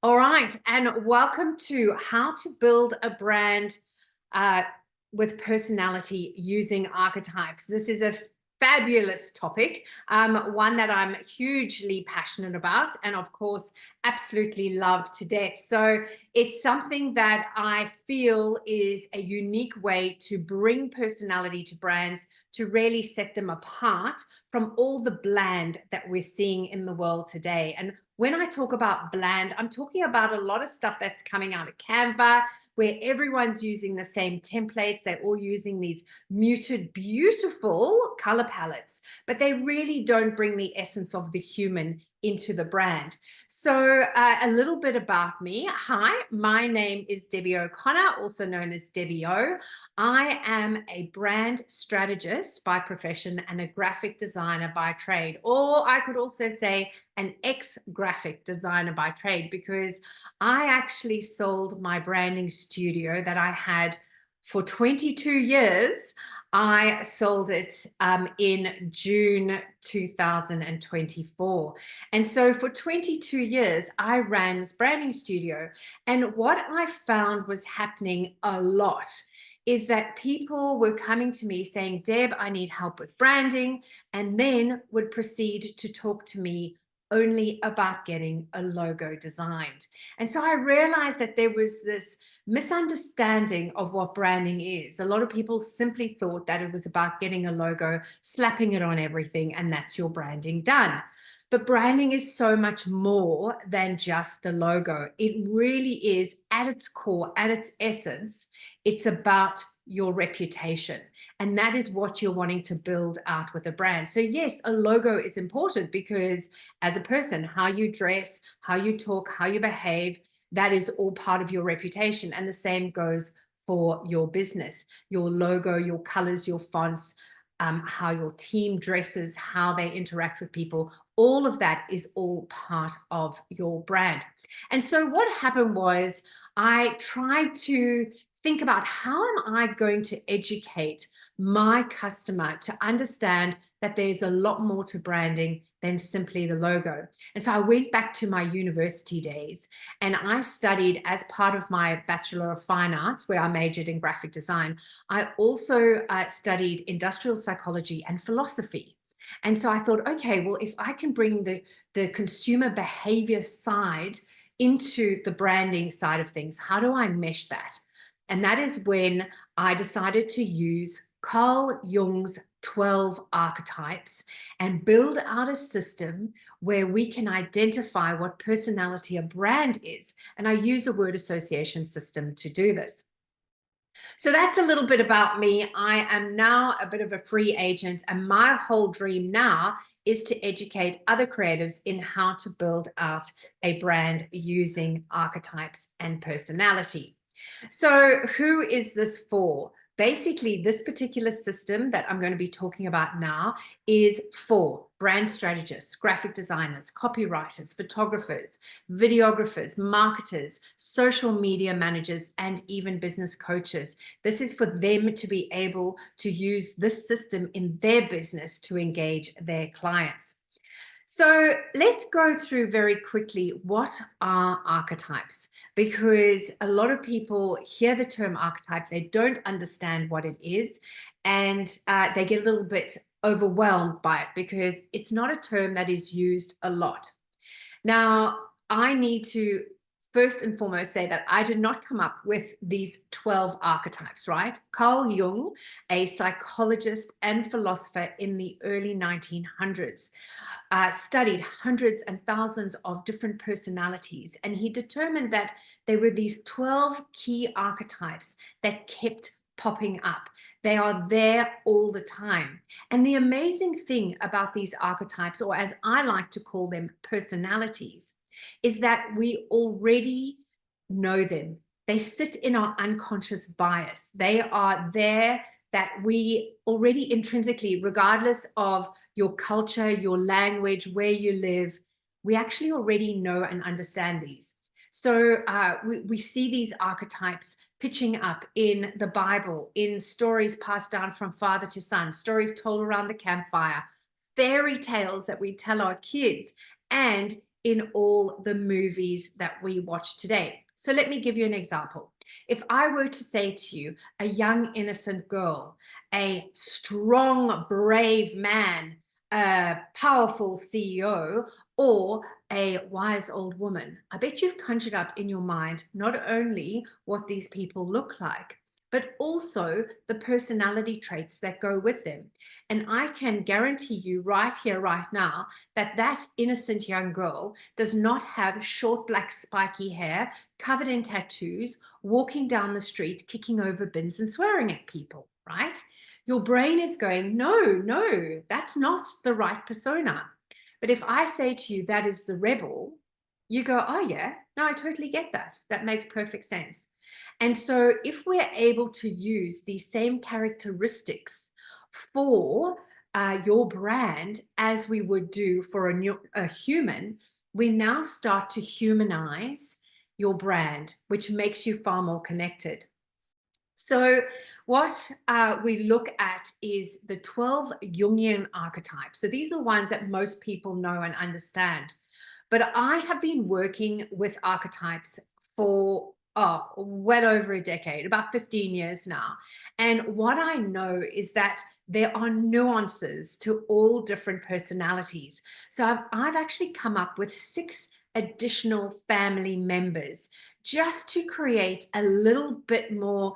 All right, and welcome to How to Build a Brand uh, with Personality Using Archetypes. This is a fabulous topic, one that I'm hugely passionate about, and of course, absolutely love to death. So it's something that I feel is a unique way to bring personality to brands to really set them apart from all the bland that we're seeing in the world today. And when I talk about bland, I'm talking about a lot of stuff that's coming out of Canva, where everyone's using the same templates. They're all using these muted, beautiful color palettes, but they really don't bring the essence of the human into the brand. So a little bit about me. Hi, my name is Debbie O'Connor, also known as Debbie O. I am a brand strategist by profession and a graphic designer by trade, or I could also say an ex-graphic designer by trade, because I actually sold my branding studio that I had for 22 years. I sold it in June 2024. And so for 22 years, I ran this branding studio. And what I found was happening a lot is that people were coming to me saying, Deb, I need help with branding, and then would proceed to talk to me only about getting a logo designed. And so I realized that there was this misunderstanding of what branding is. A lot of people simply thought that it was about getting a logo, slapping it on everything, and that's your branding done. But branding is so much more than just the logo. It really is, at its core, at its essence, it's about your reputation. And that is what you're wanting to build out with a brand. So yes, a logo is important because as a person, how you dress, how you talk, how you behave, that is all part of your reputation. And the same goes for your business, your logo, your colors, your fonts, how your team dresses, how they interact with people. All of that is all part of your brand. And so what happened was I tried to think about how am I going to educate my customer to understand that there's a lot more to branding than simply the logo. And so I went back to my university days and I studied, as part of my Bachelor of Fine Arts, where I majored in graphic design, I also studied industrial psychology and philosophy. And so I thought, okay, well, if I can bring the consumer behavior side into the branding side of things, how do I mesh that? And that is when I decided to use Carl Jung's 12 archetypes and build out a system where we can identify what personality a brand is. And I use a word association system to do this. So that's a little bit about me. I am now a bit of a free agent, and my whole dream now is to educate other creatives in how to build out a brand using archetypes and personality. So who is this for? Basically, this particular system that I'm going to be talking about now is for brand strategists, graphic designers, copywriters, photographers, videographers, marketers, social media managers, and even business coaches. This is for them to be able to use this system in their business to engage their clients. So let's go through very quickly what are archetypes, because a lot of people hear the term archetype, they don't understand what it is, and they get a little bit overwhelmed by it because it's not a term that is used a lot. Now, I need to first and foremost say that I did not come up with these 12 archetypes, right? Carl Jung, a psychologist and philosopher in the early 1900s, studied hundreds and thousands of different personalities, and he determined that there were these 12 key archetypes that kept popping up. They are there all the time. And the amazing thing about these archetypes, or as I like to call them, personalities, is that we already know them. They sit in our unconscious bias. They are there, that we already intrinsically, regardless of your culture, your language, where you live, we actually already know and understand these. So we see these archetypes pitching up in the Bible, in stories passed down from father to son, stories told around the campfire, fairy tales that we tell our kids, and in all the movies that we watch today. So let me give you an example. If I were to say to you, a young, innocent girl, a strong, brave man, a powerful CEO, or a wise old woman, I bet you've conjured up in your mind not only what these people look like, but also the personality traits that go with them. And I can guarantee you right here, right now, that that innocent young girl does not have short, black, spiky hair, covered in tattoos, walking down the street, kicking over bins and swearing at people, right? Your brain is going, no, no, that's not the right persona. But if I say to you, that is the rebel, you go, oh, yeah, no, I totally get that. That makes perfect sense. And so, if we're able to use these same characteristics for your brand as we would do for a human, we now start to humanize your brand, which makes you far more connected. So, what we look at is the 12 Jungian archetypes. So, these are ones that most people know and understand. But I have been working with archetypes for well over a decade, about 15 years now. And what I know is that there are nuances to all different personalities. So I've actually come up with 6 additional family members just to create a little bit more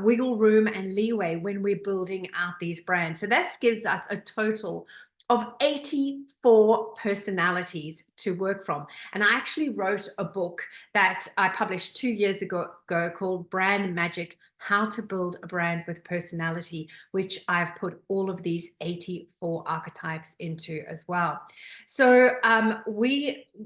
wiggle room and leeway when we're building out these brands. So this gives us a total of 84 personalities to work from. And I actually wrote a book that I published 2 years ago called Brand Magic: How to Build a Brand with Personality, which I've put all of these 84 archetypes into as well. So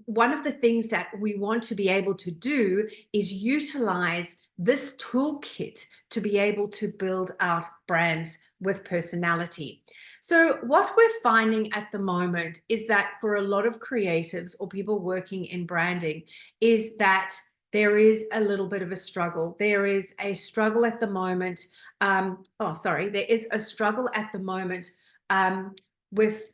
one of the things that we want to be able to do is utilize this toolkit to be able to build out brands with personality. So what we're finding at the moment is that for a lot of creatives or people working in branding is that there is a little bit of a struggle. There is a struggle at the moment. There is a struggle at the moment with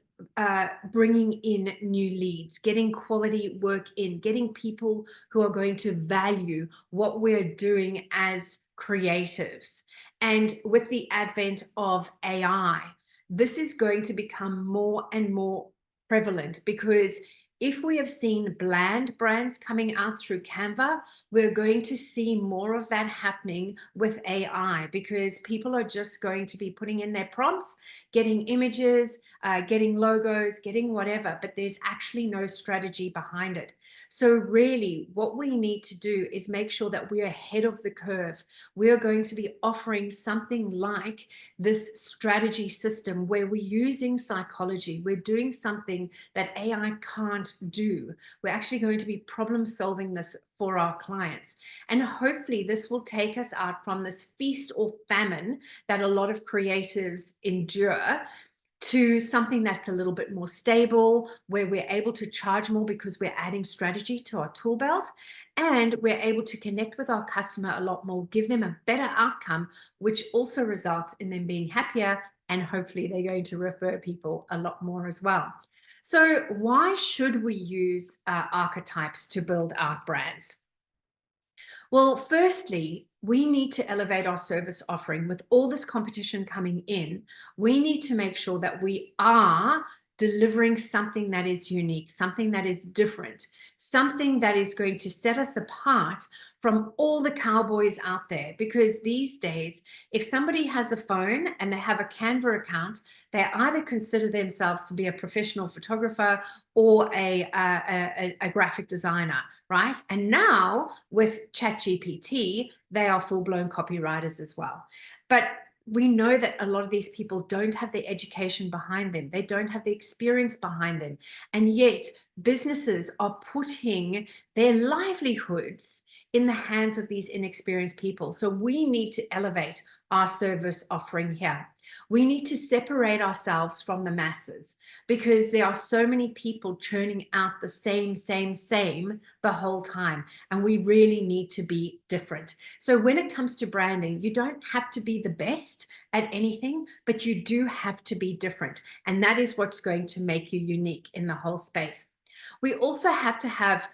bringing in new leads, getting quality work in, getting people who are going to value what we're doing as creatives. And with the advent of AI, this is going to become more and more prevalent, because if we have seen bland brands coming out through Canva, we're going to see more of that happening with AI, because people are just going to be putting in their prompts, getting images, getting logos, getting whatever, but there's actually no strategy behind it. So really what we need to do is make sure that we're ahead of the curve. We're going to be offering something like this strategy system where we're using psychology. We're doing something that AI can't do. We're actually going to be problem solving this for our clients. And hopefully this will take us out from this feast or famine that a lot of creatives endure to something that's a little bit more stable, where we're able to charge more because we're adding strategy to our tool belt, and we're able to connect with our customer a lot more, give them a better outcome, which also results in them being happier, and hopefully they're going to refer people a lot more as well. So why should we use archetypes to build our brands? Well, firstly, we need to elevate our service offering. With all this competition coming in, we need to make sure that we are delivering something that is unique, something that is different, something that is going to set us apart from all the cowboys out there. Because these days, if somebody has a phone and they have a Canva account, they either consider themselves to be a professional photographer or a graphic designer, right? And now with ChatGPT, they are full-blown copywriters as well. But we know that a lot of these people don't have the education behind them. They don't have the experience behind them. And yet businesses are putting their livelihoods in the hands of these inexperienced people. So we need to elevate our service offering here. We need to separate ourselves from the masses, because there are so many people churning out the same the whole time. And we really need to be different. So when it comes to branding, you don't have to be the best at anything, but you do have to be different. And that is what's going to make you unique in the whole space. We also have to have,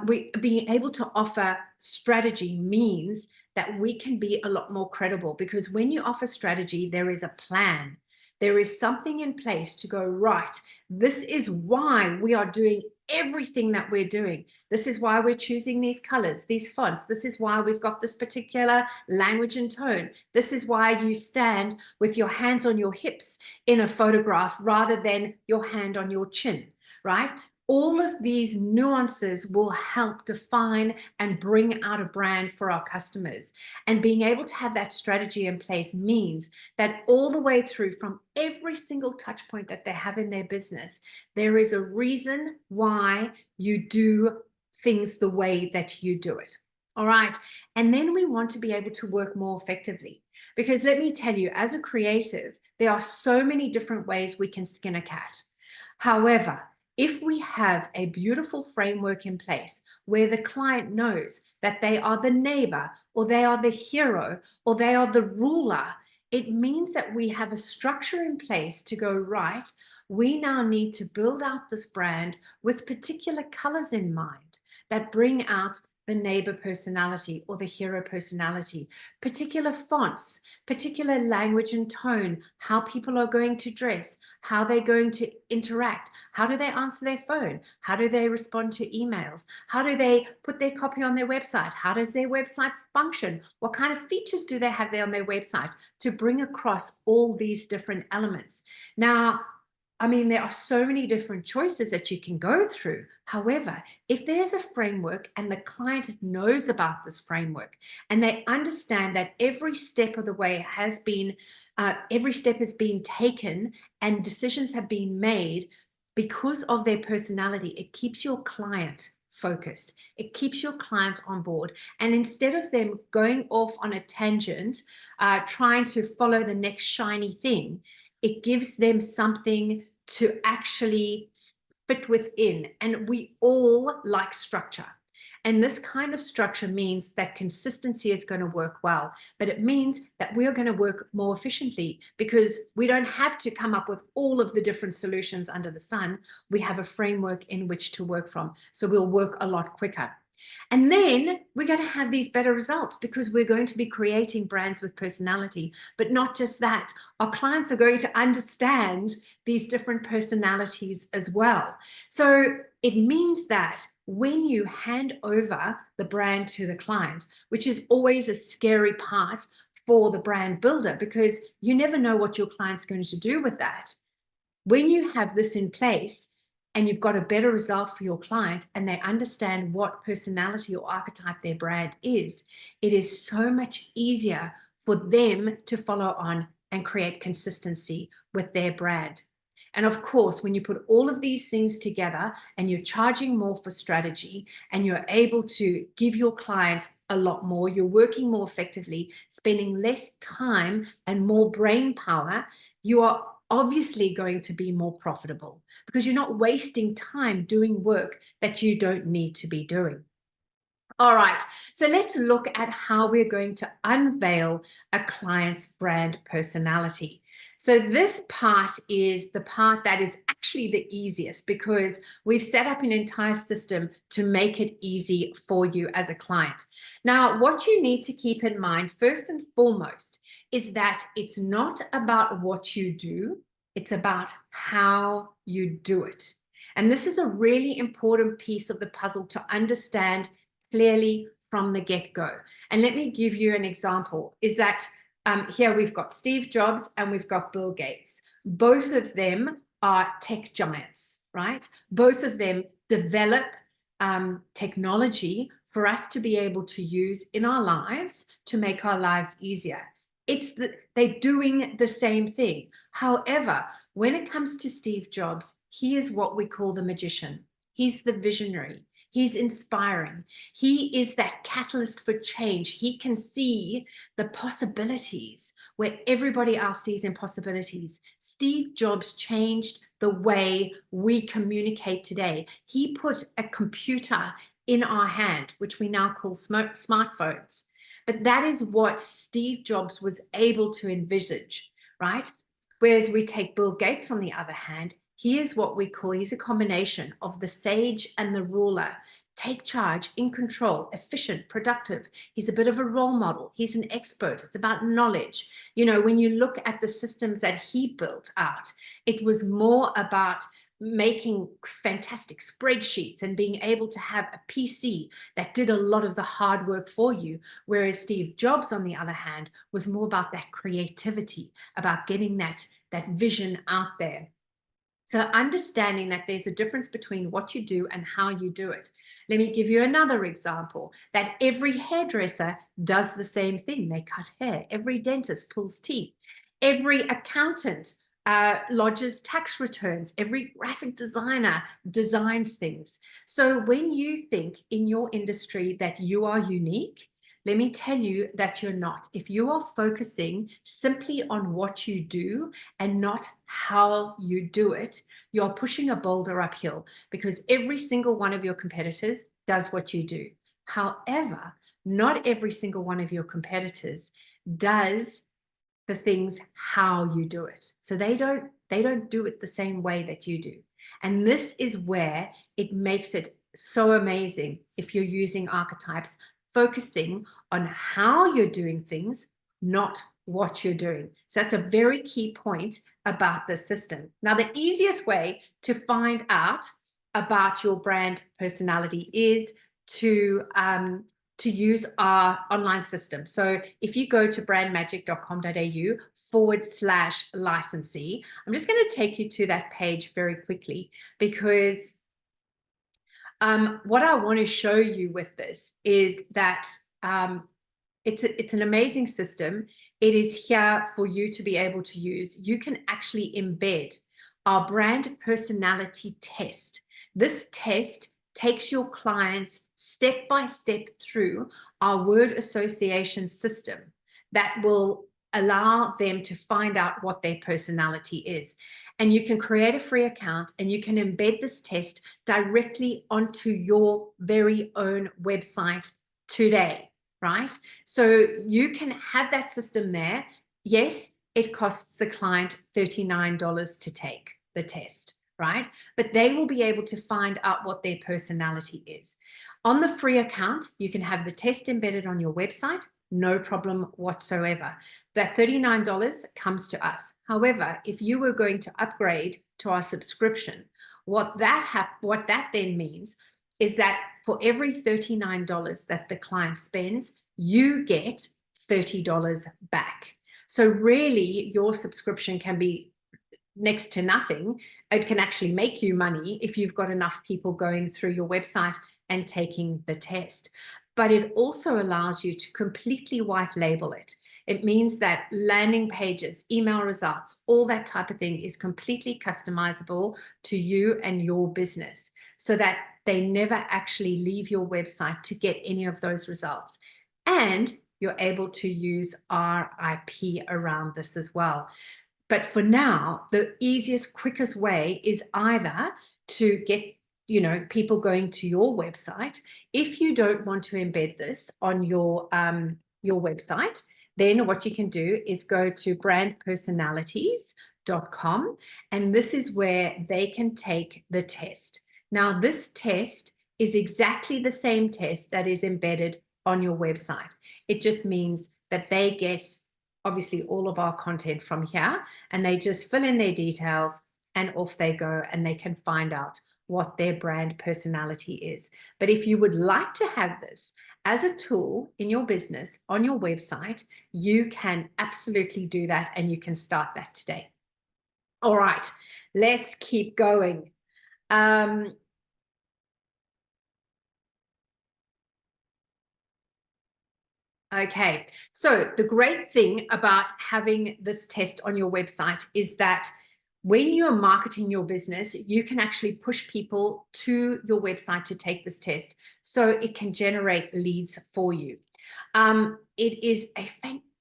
being able to offer strategy means that we can be a lot more credible, because when you offer strategy, there is a plan. There is something in place to go, right, this is why we are doing everything that we're doing. This is why we're choosing these colors, these fonts. This is why we've got this particular language and tone. This is why you stand with your hands on your hips in a photograph rather than your hand on your chin, right? All of these nuances will help define and bring out a brand for our customers. And being able to have that strategy in place means that all the way through, from every single touch point that they have in their business, there is a reason why you do things the way that you do it. All right. And then we want to be able to work more effectively. Because let me tell you, as a creative, there are so many different ways we can skin a cat. However, if we have a beautiful framework in place where the client knows that they are the neighbor, or they are the hero, or they are the ruler, it means that we have a structure in place to go, right, we now need to build out this brand with particular colors in mind that bring out the neighbor personality or the hero personality, particular fonts, particular language and tone, how people are going to dress, how they're going to interact, how do they answer their phone, how do they respond to emails, how do they put their copy on their website, how does their website function, what kind of features do they have there on their website, to bring across all these different elements. Now, I mean, there are so many different choices that you can go through. However, if there's a framework and the client knows about this framework and they understand that every step of the way has been, every step has been taken and decisions have been made because of their personality, it keeps your client focused. It keeps your client on board. And instead of them going off on a tangent, trying to follow the next shiny thing, it gives them something to actually fit within. And we all like structure. And this kind of structure means that consistency is going to work well, but it means that we are going to work more efficiently because we don't have to come up with all of the different solutions under the sun. We have a framework in which to work from. So we'll work a lot quicker. And then we're going to have these better results because we're going to be creating brands with personality. But not just that, our clients are going to understand these different personalities as well. So it means that when you hand over the brand to the client, which is always a scary part for the brand builder, because you never know what your client's going to do with that. When you have this in place, and you've got a better result for your client and they understand what personality or archetype their brand is, it is so much easier for them to follow on and create consistency with their brand. And of course, when you put all of these things together and you're charging more for strategy and you're able to give your client a lot more, you're working more effectively, spending less time and more brain power, you are obviously going to be more profitable because you're not wasting time doing work that you don't need to be doing. All right, so let's look at how we're going to unveil a client's brand personality. So this part is the part that is actually the easiest because we've set up an entire system to make it easy for you as a client. Now, what you need to keep in mind first and foremost is that it's not about what you do, it's about how you do it. And this is a really important piece of the puzzle to understand clearly from the get-go. And let me give you an example, is that here we've got Steve Jobs and we've got Bill Gates. Both of them are tech giants, right? Both of them develop technology for us to be able to use in our lives to make our lives easier. They're doing the same thing. However, when it comes to Steve Jobs, he is what we call the magician. He's the visionary. He's inspiring. He is that catalyst for change. He can see the possibilities where everybody else sees impossibilities. Steve Jobs changed the way we communicate today. He put a computer in our hand, which we now call smartphones. But that is what Steve Jobs was able to envisage, right? Whereas we take Bill Gates, on the other hand, He is what we call, he's a combination of the sage and the ruler. Take charge, in control, efficient, productive. He's a bit of a role model. He's an expert. It's about knowledge. You know, when you look at the systems that he built out, it was more about making fantastic spreadsheets and being able to have a PC that did a lot of the hard work for you. Whereas Steve Jobs, on the other hand, was more about that creativity, about getting that vision out there. So understanding that there's a difference between what you do and how you do it. Let me give you another example, that every hairdresser does the same thing. They cut hair. Every dentist pulls teeth. Every accountant lodges tax returns. Every graphic designer designs things. So when you think in your industry that you are unique, let me tell you that you're not. If you are focusing simply on what you do and not how you do it, you're pushing a boulder uphill, because every single one of your competitors does what you do. However, not every single one of your competitors does the things how you do it. So they don't do it the same way that you do. And this is where it makes it so amazing if you're using archetypes, focusing on how you're doing things, not what you're doing. So that's a very key point about the system. Now, the easiest way to find out about your brand personality is to use our online system. So if you go to brandmagic.com.au/licensee, I'm just going to take you to that page very quickly, because what I want to show you with this is that it's an amazing system. It is here for you to be able to use. You can actually embed our brand personality test. This test takes your clients step by step through our word association system that will allow them to find out what their personality is. And you can create a free account and you can embed this test directly onto your very own website today, right? So you can have that system there. Yes, it costs the client $39 to take the test, right? But they will be able to find out what their personality is. On the free account, you can have the test embedded on your website, no problem whatsoever. That $39 comes to us. However, if you were going to upgrade to our subscription, what that then means is that for every $39 that the client spends, you get $30 back. So really, your subscription can be next to nothing. It can actually make you money if you've got enough people going through your website and taking the test. But it also allows you to completely white label it. It means that landing pages, email results, all that type of thing is completely customizable to you and your business, so that they never actually leave your website to get any of those results. And you're able to use our IP around this as well. But for now, the easiest, quickest way is either to get people going to your website. If you don't want to embed this on your website, then what you can do is go to brandpersonalities.com, and this is where they can take the test. Now, this test is exactly the same test that is embedded on your website. It just means that they get obviously all of our content from here, and they just fill in their details and off they go, and they can find out what their brand personality is. But if you would like to have this as a tool in your business on your website, you can absolutely do that, and you can start that today. All right, let's keep going. Okay, so the great thing about having this test on your website is that when you're marketing your business, you can actually push people to your website to take this test, so it can generate leads for you. It is a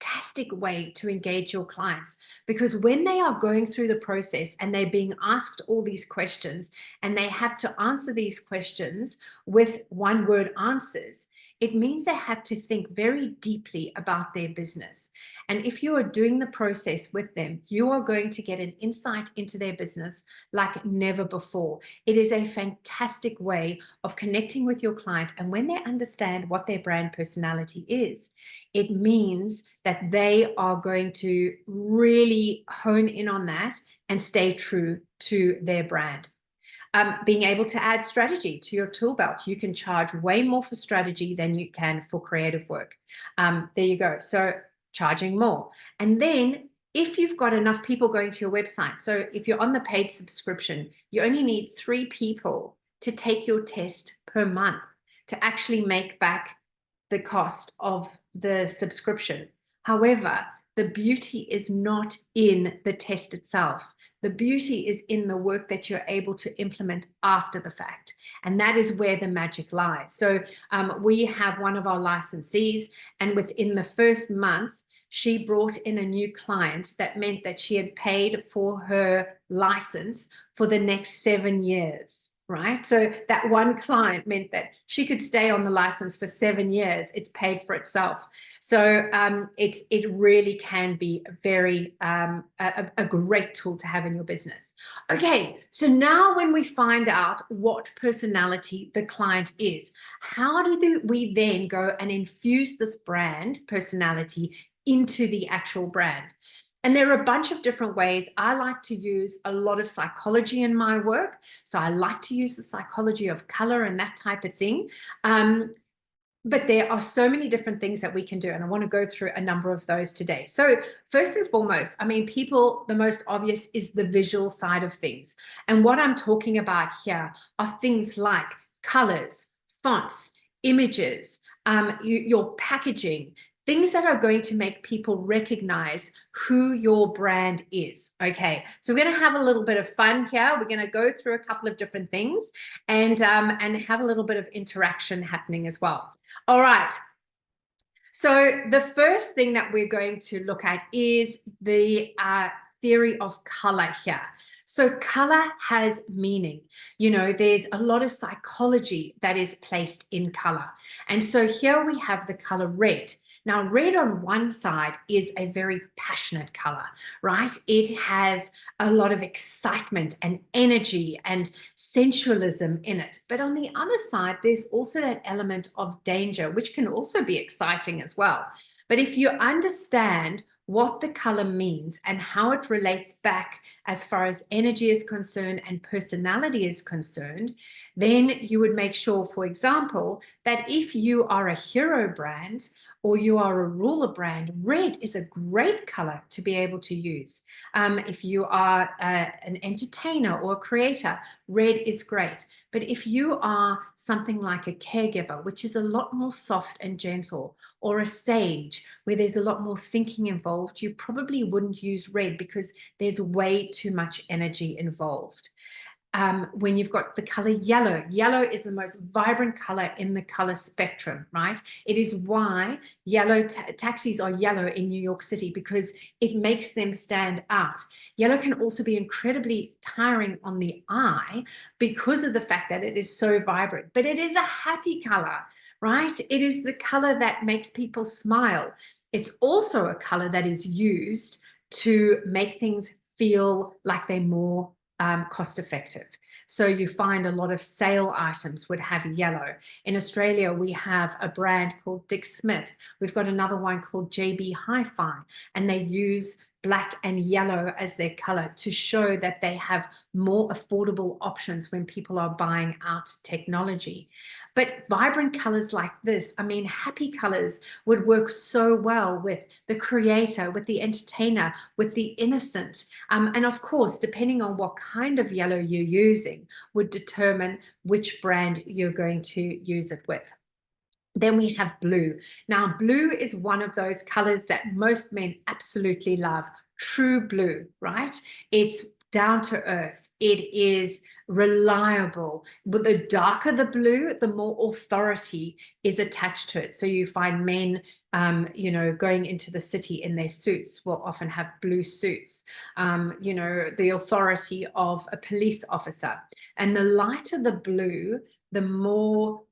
fantastic way to engage your clients, because when they are going through the process and they're being asked all these questions and they have to answer these questions with one-word answers, it means they have to think very deeply about their business. And if you are doing the process with them, you are going to get an insight into their business like never before. It is a fantastic way of connecting with your client. And when they understand what their brand personality is, it means that they are going to really hone in on that and stay true to their brand. Being able to add strategy to your tool belt. You can charge way more for strategy than you can for creative work. There you go. So charging more. And then if you've got enough people going to your website, so if you're on the paid subscription, you only need 3 people to take your test per month to actually make back the cost of the subscription. However, the beauty is not in the test itself. The beauty is in the work that you're able to implement after the fact. And that is where the magic lies. So we have one of our licensees, and within the first month, she brought in a new client that meant that she had paid for her license for the next 7 years. Right? So that one client meant that she could stay on the license for 7 years. It's paid for itself. So it really can be a great tool to have in your business. Okay, so now when we find out what personality the client is, how do we then go and infuse this brand personality into the actual brand? And there are a bunch of different ways. I like to use a lot of psychology in my work. So I like to use the psychology of color and that type of thing. But there are so many different things that we can do. And I want to go through a number of those today. So first and foremost, I mean, the most obvious is the visual side of things. And what I'm talking about here are things like colors, fonts, images, your packaging, things that are going to make people recognize who your brand is. Okay, so we're going to have a little bit of fun here. We're going to go through a couple of different things and have a little bit of interaction happening as well. All right. So the first thing that we're going to look at is the theory of color here. So color has meaning. You know, there's a lot of psychology that is placed in color. And so here we have the color red. Now, red on one side is a very passionate color, right? It has a lot of excitement and energy and sensualism in it. But on the other side, there's also that element of danger, which can also be exciting as well. But if you understand what the color means and how it relates back as far as energy is concerned and personality is concerned, then you would make sure, for example, that if you are a hero brand or you are a ruler brand, red is a great color to be able to use. If you are an entertainer or a creator, red is great. But if you are something like a caregiver, which is a lot more soft and gentle, or a sage, where there's a lot more thinking involved, you probably wouldn't use red because there's way too much energy involved. When you've got the color yellow, yellow is the most vibrant color in the color spectrum, right? It is why yellow taxis are yellow in New York City, because it makes them stand out. Yellow can also be incredibly tiring on the eye because of the fact that it is so vibrant, but it is a happy color, right? It is the color that makes people smile. It's also a color that is used to make things feel like they're more cost effective. So you find a lot of sale items would have yellow. In Australia, we have a brand called Dick Smith. We've got another one called JB Hi-Fi, and they use black and yellow as their color to show that they have more affordable options when people are buying out technology. But vibrant colors like this, I mean, happy colors would work so well with the creator, with the entertainer, with the innocent. And of course, depending on what kind of yellow you're using would determine which brand you're going to use it with. Then we have blue. Now, blue is one of those colors that most men absolutely love. True blue, right? It's down to earth. It is reliable. But the darker the blue, the more authority is attached to it. So you find men, you know, going into the city in their suits will often have blue suits. You know, the authority of a police officer. And the lighter the blue, the more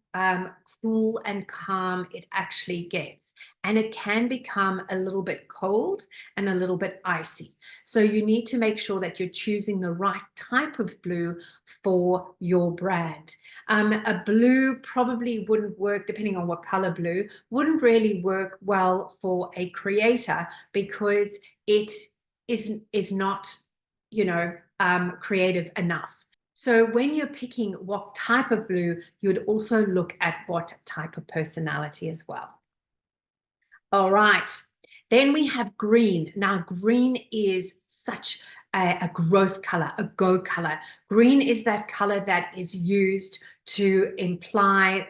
cool and calm it actually gets. And it can become a little bit cold and a little bit icy. So you need to make sure that you're choosing the right type of blue for your brand. A blue probably wouldn't work, depending on what color blue, wouldn't really work well for a creator because it is not, you know, creative enough. So when you're picking what type of blue, you would also look at what type of personality as well. All right. Then we have green. Now, green is such a growth color, a go color. Green is that color that is used to imply,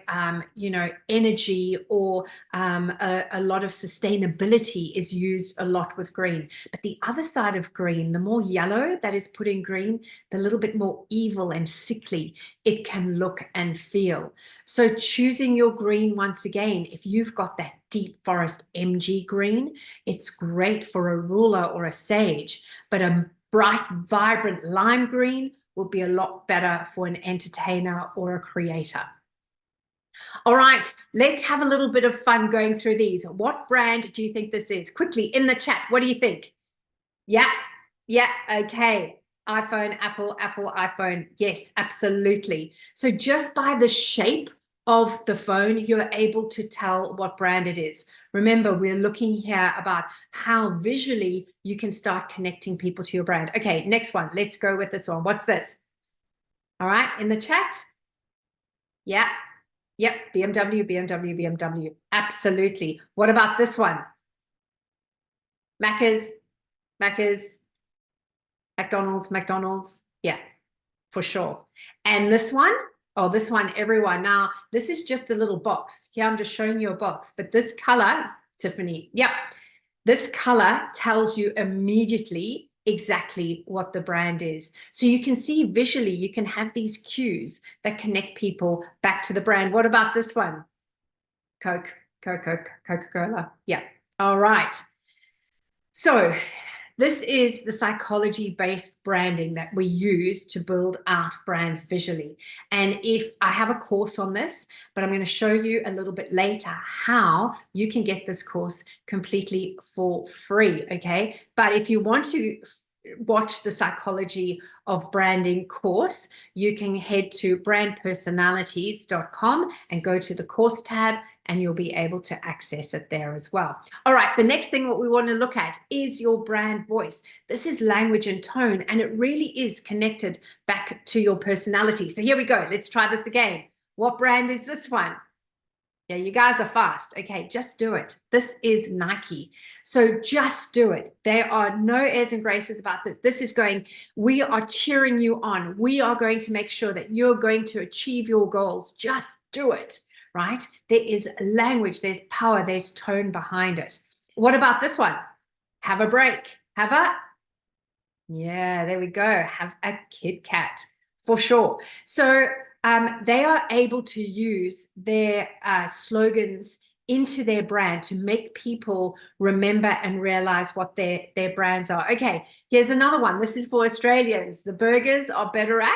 you know, energy, or a lot of sustainability is used a lot with green. But the other side of green, the more yellow that is put in green, the little bit more evil and sickly it can look and feel. So choosing your green, once again, if you've got that deep forest MG green, it's great for a ruler or a sage, but a bright, vibrant lime green will be a lot better for an entertainer or a creator. All right, let's have a little bit of fun going through these. What brand do you think this is? Quickly in the chat, what do you think? Yeah, okay. iPhone, Apple, iPhone. Yes, absolutely. So just by the shape of the phone, you're able to tell what brand it is. Remember, we're looking here about how visually you can start connecting people to your brand. Okay, next one. Let's go with this one. What's this? All right, in the chat. Yeah, yep, BMW. Absolutely. What about this one? Macca's. McDonald's. Yeah, for sure. And this one, oh, this one, everyone. Now, this is just a little box. Here, I'm just showing you a box. But this color, Tiffany, yep, this color tells you immediately exactly what the brand is. So you can see visually, you can have these cues that connect people back to the brand. What about this one? Coca-Cola. Yeah. All right. So this is the psychology-based branding that we use to build out brands visually. And if I have a course on this, but I'm going to show you a little bit later how you can get this course completely for free, okay? But if you want to watch the psychology of branding course, you can head to brandpersonalities.com and go to the course tab, and you'll be able to access it there as well. All right, the next thing what we want to look at is your brand voice. This is language and tone, and it really is connected back to your personality. So here we go. Let's try this again. What brand is this one? Yeah, you guys are fast. Okay, just do it. This is Nike. So just do it. There are no airs and graces about this. This is going, we are cheering you on. We are going to make sure that you're going to achieve your goals. Just do it, right? There is language, there's power, there's tone behind it. What about this one? Have a break. Yeah, there we go. Have a Kit Kat for sure. So they are able to use their slogans into their brand to make people remember and realize what their brands are. Okay, here's another one. This is for Australians. The burgers are better at.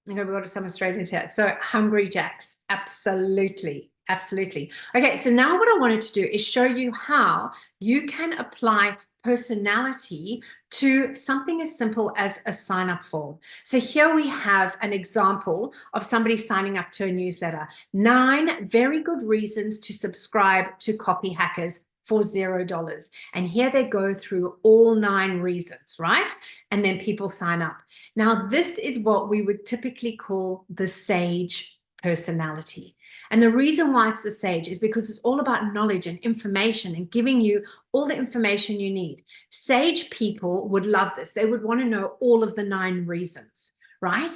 I'm going to go to some Australians here. So Hungry Jacks, absolutely. Okay, so now what I wanted to do is show you how you can apply personality to something as simple as a sign-up form. So here we have an example of somebody signing up to a newsletter. 9 very good reasons to subscribe to Copy Hackers for $0. And here they go through all 9 reasons, right? And then people sign up. Now, this is what we would typically call the sage personality. And the reason why it's the sage is because it's all about knowledge and information and giving you all the information you need. Sage people would love this. They would want to know all of the 9 reasons, right?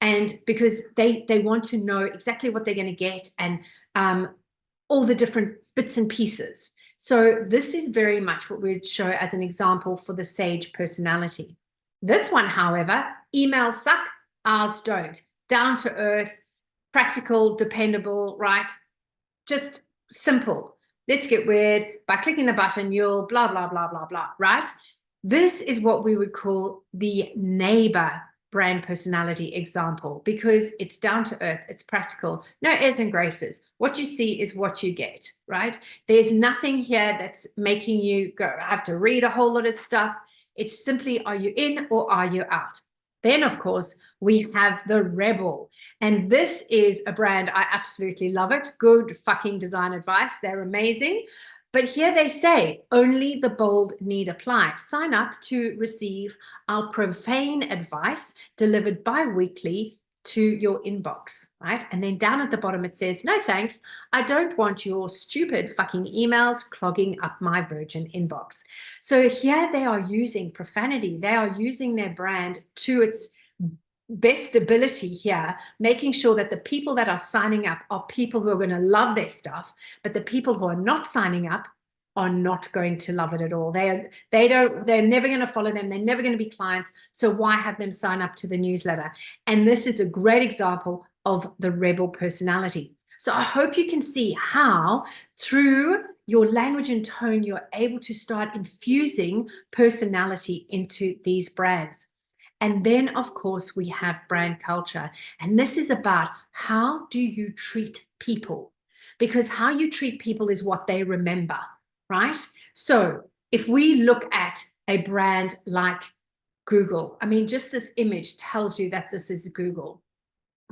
And because they want to know exactly what they're going to get and all the different bits and pieces. So this is very much what we'd show as an example for the sage personality. This one, however, emails suck, ours don't. Down to earth, practical, dependable, right? Just simple. Let's get weird. By clicking the button, you'll blah, blah, blah, blah, blah, right? This is what we would call the neighbor brand personality example, because it's down to earth, it's practical, no airs and graces. What you see is what you get, right? There's nothing here that's making you go have to read a whole lot of stuff. It's simply, are you in or are you out? Then, of course, we have the Rebel. And this is a brand, I absolutely love it. Good fucking design advice. They're amazing. But here they say, only the bold need apply. Sign up to receive our profane advice delivered bi-weekly to your inbox, right? And then down at the bottom, it says, no thanks. I don't want your stupid fucking emails clogging up my virgin inbox. So here they are using profanity. They are using their brand to its best ability here, making sure that the people that are signing up are people who are going to love their stuff, but the people who are not signing up are not going to love it at all. They're never going to follow them. They're never going to be clients. So why have them sign up to the newsletter? And this is a great example of the rebel personality. So I hope you can see how through your language and tone, you're able to start infusing personality into these brands. And then, of course, we have brand culture. And this is about how do you treat people? Because how you treat people is what they remember, right? So if we look at a brand like Google, I mean, just this image tells you that this is Google.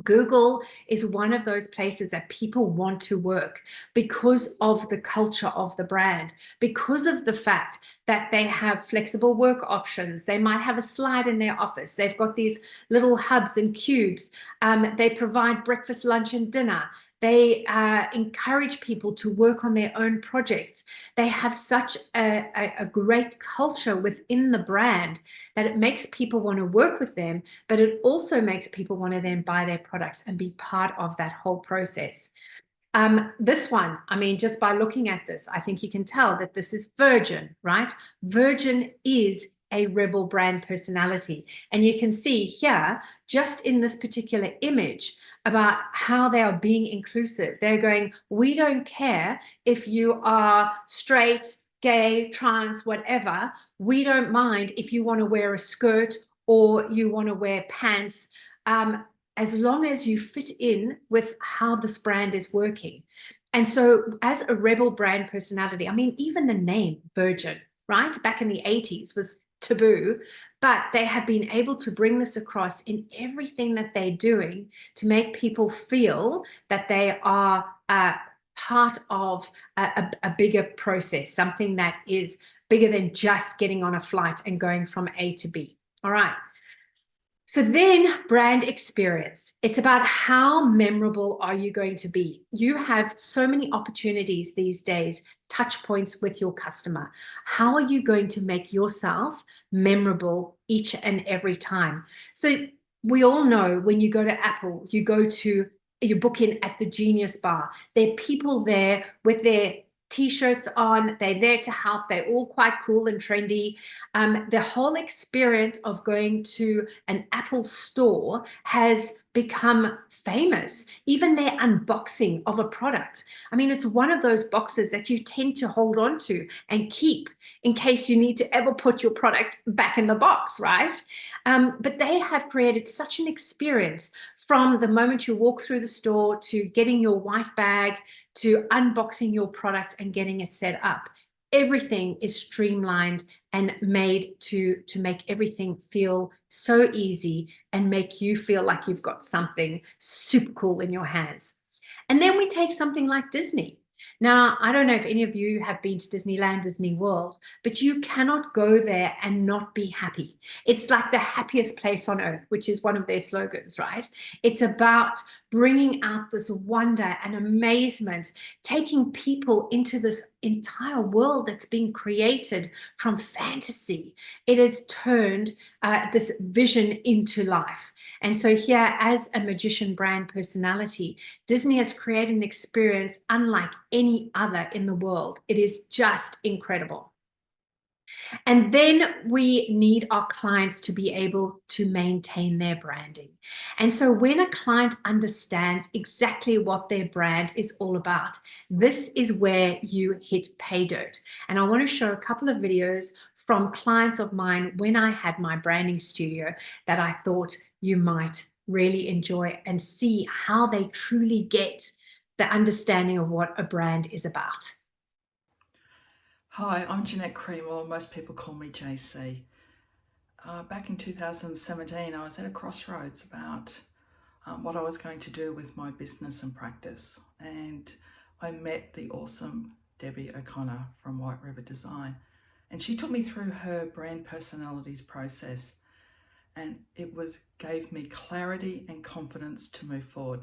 Google is one of those places that people want to work because of the culture of the brand, because of the fact that they have flexible work options. They might have a slide in their office. They've got these little hubs and cubes. They provide breakfast, lunch, and dinner. They encourage people to work on their own projects. They have such a great culture within the brand that it makes people want to work with them, but it also makes people want to then buy their products and be part of that whole process. This one, I mean, just by looking at this, I think you can tell that this is Virgin, right? Virgin is a rebel brand personality. And you can see here, just in this particular image, about how they are being inclusive. They're going, we don't care if you are straight, gay, trans, whatever. We don't mind if you want to wear a skirt or you want to wear pants, as long as you fit in with how this brand is working. And so as a rebel brand personality, I mean, even the name Virgin, right, back in the 80s was taboo, but they have been able to bring this across in everything that they're doing to make people feel that they are part of a bigger process, something that is bigger than just getting on a flight and going from A to B. All right. So then brand experience. It's about how memorable are you going to be? You have so many opportunities these days, touch points with your customer. How are you going to make yourself memorable each and every time? So we all know when you go to Apple, you book in at the Genius Bar. There are people there with their T-shirts on, they're there to help, they're all quite cool and trendy. The whole experience of going to an Apple store has become famous. Even their unboxing of a product. I mean, it's one of those boxes that you tend to hold on to and keep in case you need to ever put your product back in the box, right? But they have created such an experience from the moment you walk through the store to getting your white bag to unboxing your product and getting it set up. Everything is streamlined and made to make everything feel so easy and make you feel like you've got something super cool in your hands. And then we take something like Disney. Now, I don't know if any of you have been to Disneyland, Disney World, but you cannot go there and not be happy. It's like the happiest place on earth, which is one of their slogans, right? It's about bringing out this wonder and amazement, taking people into this entire world that's been created from fantasy. It has turned this vision into life. And so here, as a magician brand personality, Disney has created an experience unlike any other in the world. It is just incredible. And then we need our clients to be able to maintain their branding. And so when a client understands exactly what their brand is all about, this is where you hit pay dirt. And I want to show a couple of videos from clients of mine when I had my branding studio that I thought you might really enjoy and see how they truly get the understanding of what a brand is about. Hi, I'm Jeanette Creamore. Most people call me JC. Back in 2017, I was at a crossroads about what I was going to do with my business and practice. And I met the awesome Debbie O'Connor from White River Design. And she took me through her brand personalities process. And gave me clarity and confidence to move forward.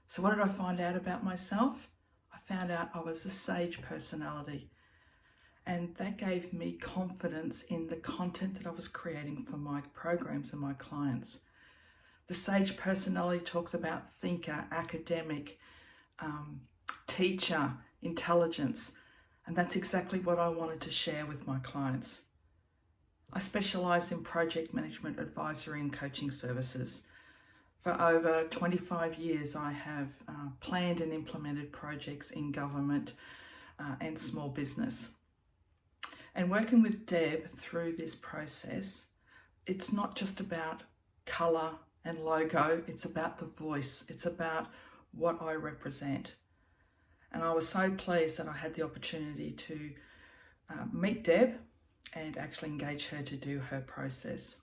So what did I find out about myself? I found out I was a sage personality. And that gave me confidence in the content that I was creating for my programs and my clients. The sage personality talks about thinker, academic, teacher, intelligence, and that's exactly what I wanted to share with my clients. I specialise in project management, advisory and coaching services. For over 25 years, I have planned and implemented projects in government and small business. And working with Deb through this process, it's not just about colour and logo, it's about the voice, it's about what I represent. And I was so pleased that I had the opportunity to meet Deb and actually engage her to do her process.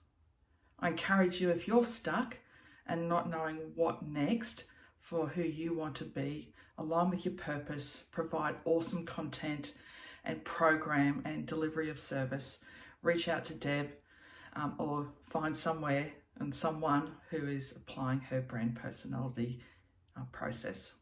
I encourage you, if you're stuck and not knowing what next for who you want to be, align with your purpose, provide awesome content and program and delivery of service, reach out to Deb or find somewhere and someone who is applying her brand personality process.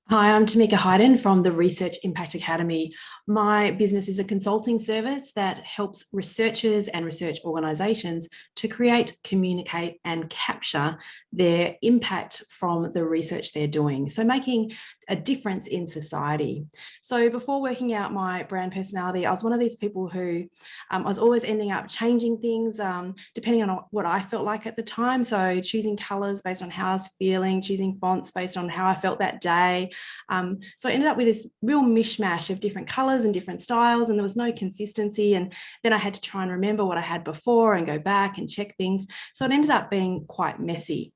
Hi, I'm Tamika Hayden from the Research Impact Academy. My business is a consulting service that helps researchers and research organisations to create, communicate and capture their impact from the research they're doing. So making a difference in society. So before working out my brand personality, I was one of these people who I was always ending up changing things depending on what I felt like at the time. So choosing colours based on how I was feeling, choosing fonts based on how I felt that day. So I ended up with this real mishmash of different colours and different styles, and there was no consistency. And then I had to try and remember what I had before and go back and check things. So it ended up being quite messy.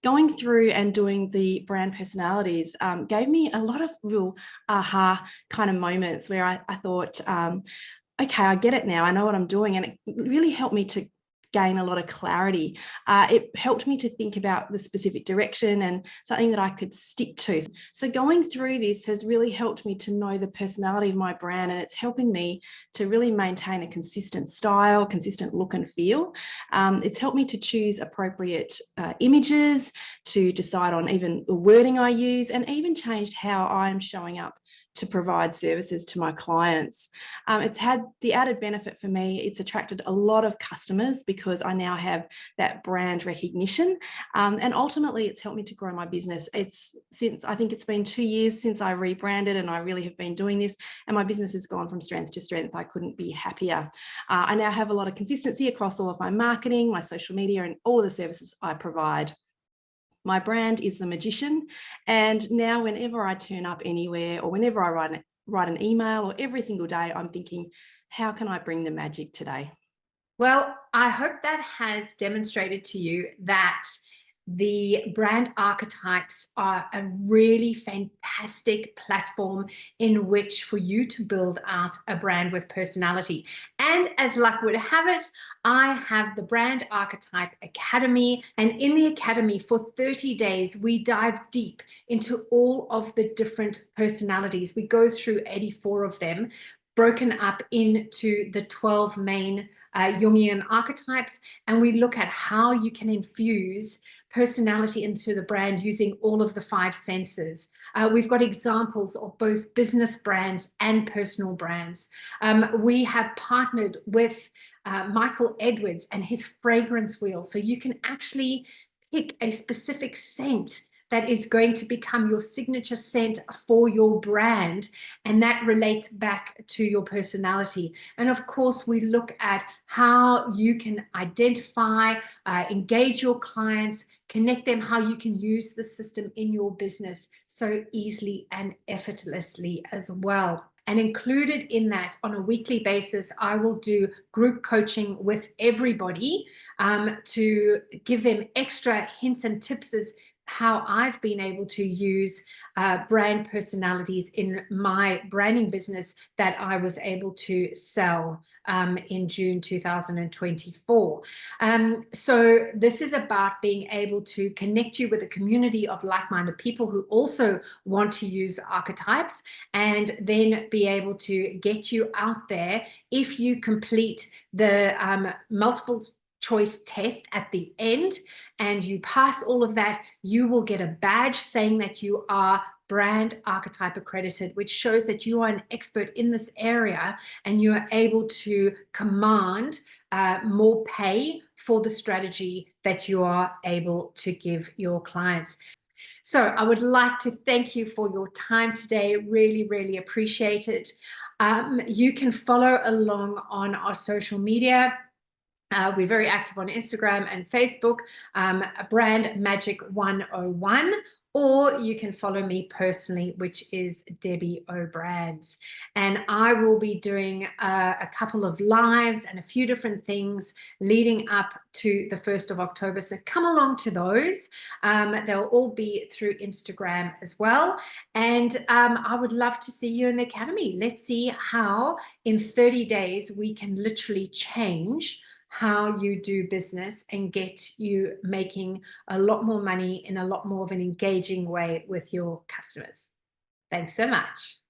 Going through and doing the brand personalities gave me a lot of real aha kind of moments where I thought, okay, I get it now. I know what I'm doing. And it really helped me to gain a lot of clarity. It helped me to think about the specific direction and something that I could stick to. So going through this has really helped me to know the personality of my brand, and it's helping me to really maintain a consistent style, consistent look and feel. It's helped me to choose appropriate images, to decide on even the wording I use, and even changed how I'm showing up to provide services to my clients. It's had the added benefit for me. It's attracted a lot of customers because I now have that brand recognition. And ultimately, it's helped me to grow my business. I think it's been 2 years since I rebranded, and I really have been doing this. And my business has gone from strength to strength. I couldn't be happier. I now have a lot of consistency across all of my marketing, my social media, and all the services I provide. My brand is the magician. And now whenever I turn up anywhere or whenever I write an email or every single day, I'm thinking, how can I bring the magic today? Well, I hope that has demonstrated to you that the brand archetypes are a really fantastic platform in which for you to build out a brand with personality. And as luck would have it, I have the Brand Archetype Academy. And in the academy for 30 days, we dive deep into all of the different personalities. We go through 84 of them, broken up into the 12 main Jungian archetypes, and we look at how you can infuse personality into the brand using all of the 5 senses. We've got examples of both business brands and personal brands. We have partnered with Michael Edwards and his fragrance wheel, so you can actually pick a specific scent that is going to become your signature scent for your brand, and that relates back to your personality. And of course, we look at how you can identify, engage your clients, connect them, how you can use the system in your business so easily and effortlessly as well. And included in that, on a weekly basis, I will do group coaching with everybody to give them extra hints and tips as how I've been able to use brand personalities in my branding business that I was able to sell in June 2024. So this is about being able to connect you with a community of like-minded people who also want to use archetypes, and then be able to get you out there. If you complete the multiple choice test at the end and you pass all of that, you will get a badge saying that you are brand archetype accredited, which shows that you are an expert in this area and you are able to command more pay for the strategy that you are able to give your clients. So I would like to thank you for your time today. Really, really appreciate it. You can follow along on our social media. We're very active on Instagram and Facebook, Brand Magic 101, or you can follow me personally, which is Debbie O'Brands. And I will be doing a couple of lives and a few different things leading up to the 1st of October. So come along to those. They'll all be through Instagram as well. And I would love to see you in the Academy. Let's see how in 30 days we can literally change how you do business and get you making a lot more money in a lot more of an engaging way with your customers. Thanks so much.